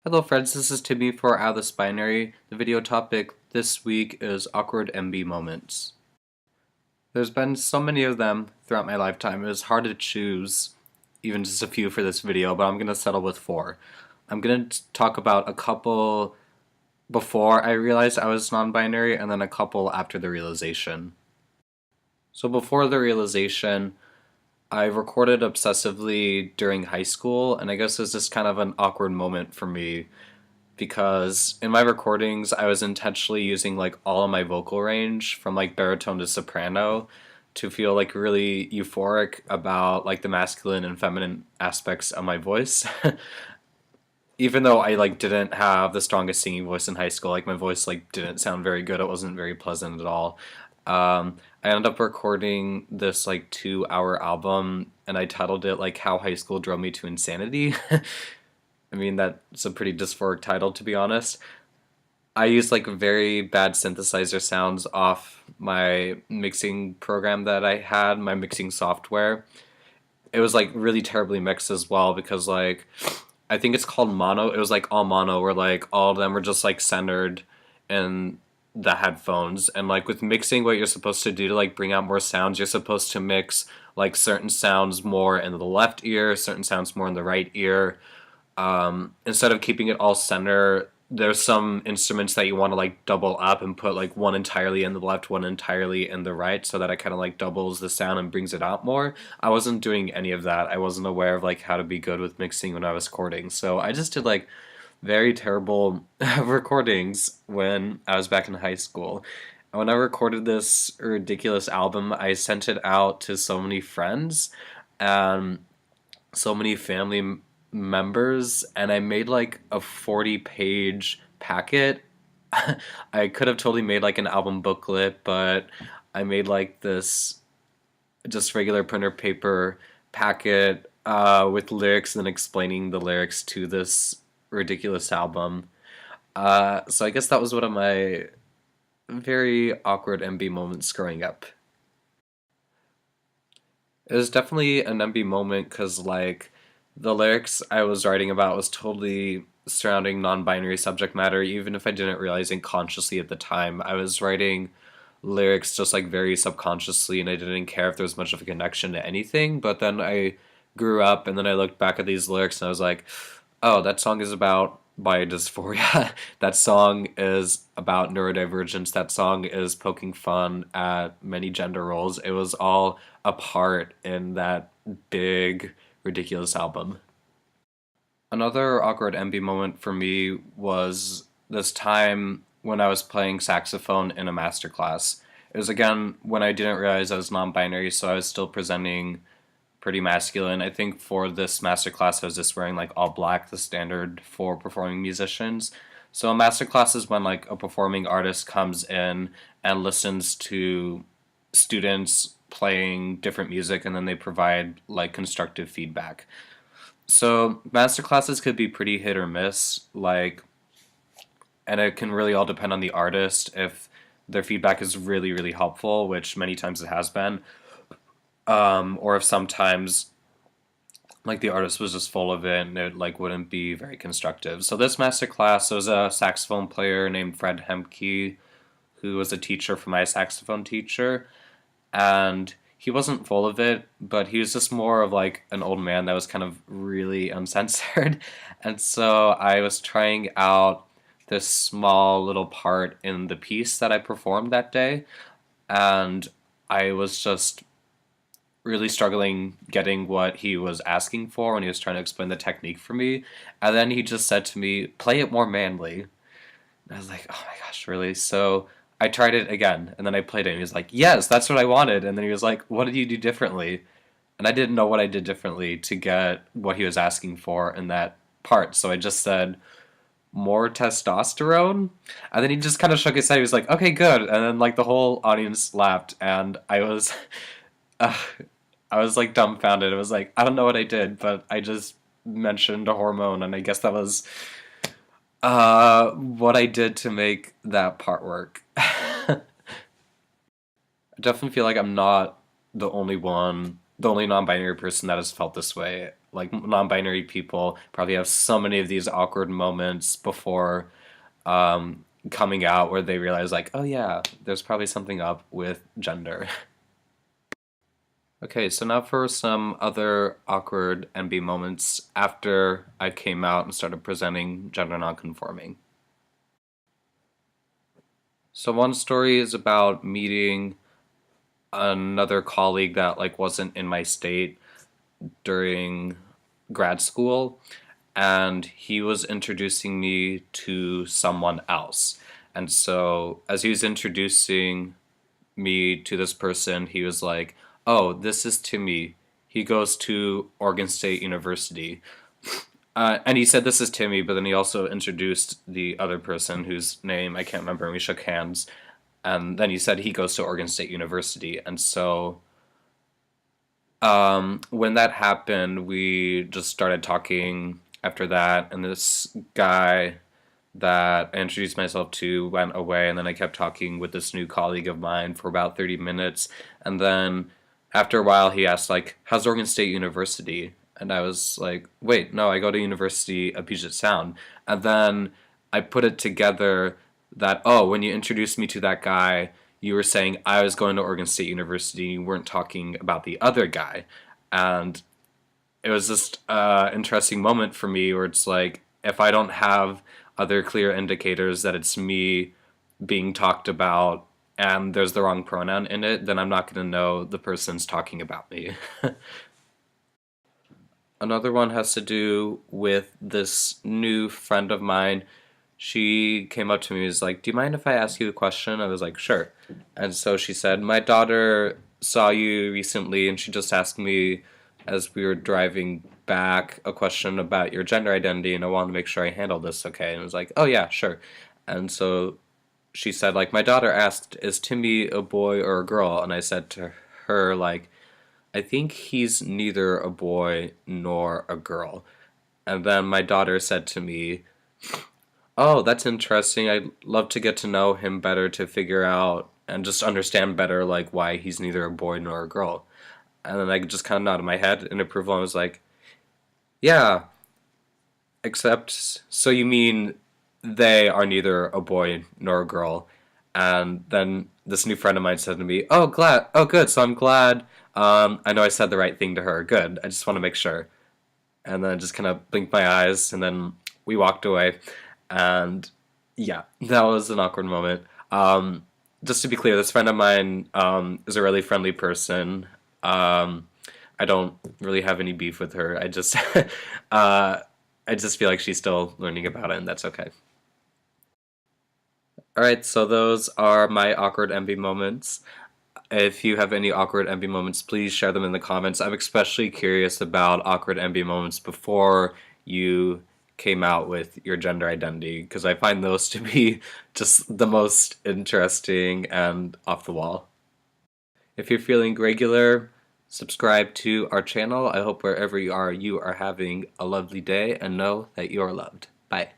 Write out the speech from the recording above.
Hello friends, this is Timmie for OutOfThisBinary. The video topic this week is awkward Enby moments. There's been so many of them throughout my lifetime, it was hard to choose even just a few for this video, but I'm going to settle with 4. I'm going to talk about a couple before I realized I was non-binary and then a couple after the realization. So before the realization, I recorded obsessively during high school, and I guess it was just kind of an awkward moment for me because in my recordings I was intentionally using like all of my vocal range from like baritone to soprano to feel like really euphoric about like the masculine and feminine aspects of my voice. Even though I like didn't have the strongest singing voice in high school, like my voice like didn't sound very good, it wasn't very pleasant at all. I ended up recording this like 2-hour album and I titled it like How High School Drove Me to Insanity. I mean, that's a pretty dysphoric title, to be honest. I used like very bad synthesizer sounds off my mixing program that I had, my mixing software. It was like really terribly mixed as well because like I think it's called mono. It was like all mono where like all of them were just like centered in the headphones. And like with mixing, what you're supposed to do to like bring out more sounds, you're supposed to mix like certain sounds more in the left ear, certain sounds more in the right ear. Instead of keeping it all center, there's some instruments that you want to like double up and put like one entirely in the left, one entirely in the right, so that it kind of like doubles the sound and brings it out more. I wasn't doing any of that. I wasn't aware of like how to be good with mixing when I was recording, so I just did like very terrible recordings when I was back in high school. When I recorded this ridiculous album, I sent it out to so many friends and so many family members, and I made like a 40-page packet. I could have totally made like an album booklet, but I made like this just regular printer paper packet with lyrics and explaining the lyrics to this ridiculous album. So I guess that was one of my very awkward MB moments growing up. It was definitely an MB moment because like the lyrics I was writing about was totally surrounding non-binary subject matter, even if I didn't realize it consciously at the time. I was writing lyrics just like very subconsciously, and I didn't care if there was much of a connection to anything. But then I grew up, and then I looked back at these lyrics, and I was like, oh, that song is about body dysphoria. That song is about neurodivergence. That song is poking fun at many gender roles. It was all a part in that big, ridiculous album. Another awkward MB moment for me was this time when I was playing saxophone in a master class. It was again when I didn't realize I was non-binary, so I was still presenting pretty masculine. I think for this master class I was just wearing like all black, the standard for performing musicians. So a master class is when like a performing artist comes in and listens to students playing different music and then they provide like constructive feedback. So master classes could be pretty hit or miss, like, and it can really all depend on the artist if their feedback is really, really helpful, which many times it has been, or if sometimes like the artist was just full of it and it like wouldn't be very constructive. So this master class, there was a saxophone player named Fred Hemke who was a teacher for my saxophone teacher, and he wasn't full of it, but he was just more of like an old man that was kind of really uncensored. And so I was trying out this small little part in the piece that I performed that day, and I was just really struggling getting what he was asking for when he was trying to explain the technique for me. And then he just said to me, play it more manly. And I was like, oh my gosh, really? So I tried it again, and then I played it, and he was like, yes, that's what I wanted. And then he was like, what did you do differently? And I didn't know what I did differently to get what he was asking for in that part. So I just said, more testosterone? And then he just kind of shook his head. He was like, okay, good. And then like the whole audience laughed, and uh, I was like dumbfounded. It was like, I don't know what I did, but I just mentioned a hormone, and I guess that was what I did to make that part work. I definitely feel like I'm not the only one, the only non-binary person that has felt this way. like non-binary people probably have so many of these awkward moments before coming out where they realize like, oh yeah, there's probably something up with gender. Okay, so now for some other awkward NB moments after I came out and started presenting gender nonconforming. So one story is about meeting another colleague that like wasn't in my state during grad school, and he was introducing me to someone else. And so as he was introducing me to this person, he was like, "Oh, this is Timmie. He goes to Oregon State University." And he said, "This is Timmie," but then he also introduced the other person whose name I can't remember, and we shook hands. And then he said he goes to Oregon State University. And so when that happened, we just started talking after that. And this guy that I introduced myself to went away, and then I kept talking with this new colleague of mine for about 30 minutes. And then after a while, he asked, like, how's Oregon State University? And I was like, wait, no, I go to University of Puget Sound. And then I put it together that, oh, when you introduced me to that guy, you were saying I was going to Oregon State University, you weren't talking about the other guy. And it was just an interesting moment for me where it's like, if I don't have other clear indicators that it's me being talked about and there's the wrong pronoun in it, then I'm not going to know the person's talking about me. Another one has to do with this new friend of mine. She came up to me and was like, "Do you mind if I ask you a question?" I was like, "Sure." And so she said, "My daughter saw you recently and she just asked me as we were driving back a question about your gender identity, and I wanted to make sure I handled this okay." And I was like, "Oh yeah, sure." And so she said, like, "My daughter asked, is Timmie a boy or a girl?" And I said to her, like, "I think he's neither a boy nor a girl." And then my daughter said to me, "Oh, that's interesting. I'd love to get to know him better to figure out and just understand better, like, why he's neither a boy nor a girl." And then I just kind of nodded my head in approval and was like, "Yeah, except, so you mean they are neither a boy nor a girl?" And then this new friend of mine said to me, oh, good, so I'm glad, I know I said the right thing to her. Good, I just want to make sure." And then I just kind of blinked my eyes, and then we walked away. And yeah, that was an awkward moment. Just to be clear, this friend of mine is a really friendly person. I don't really have any beef with her. I just, I just feel like she's still learning about it, and that's okay. Alright, so those are my awkward envy moments. If you have any awkward envy moments, please share them in the comments. I'm especially curious about awkward envy moments before you came out with your gender identity, because I find those to be just the most interesting and off the wall. If you're feeling regular, subscribe to our channel. I hope wherever you are having a lovely day and know that you are loved. Bye.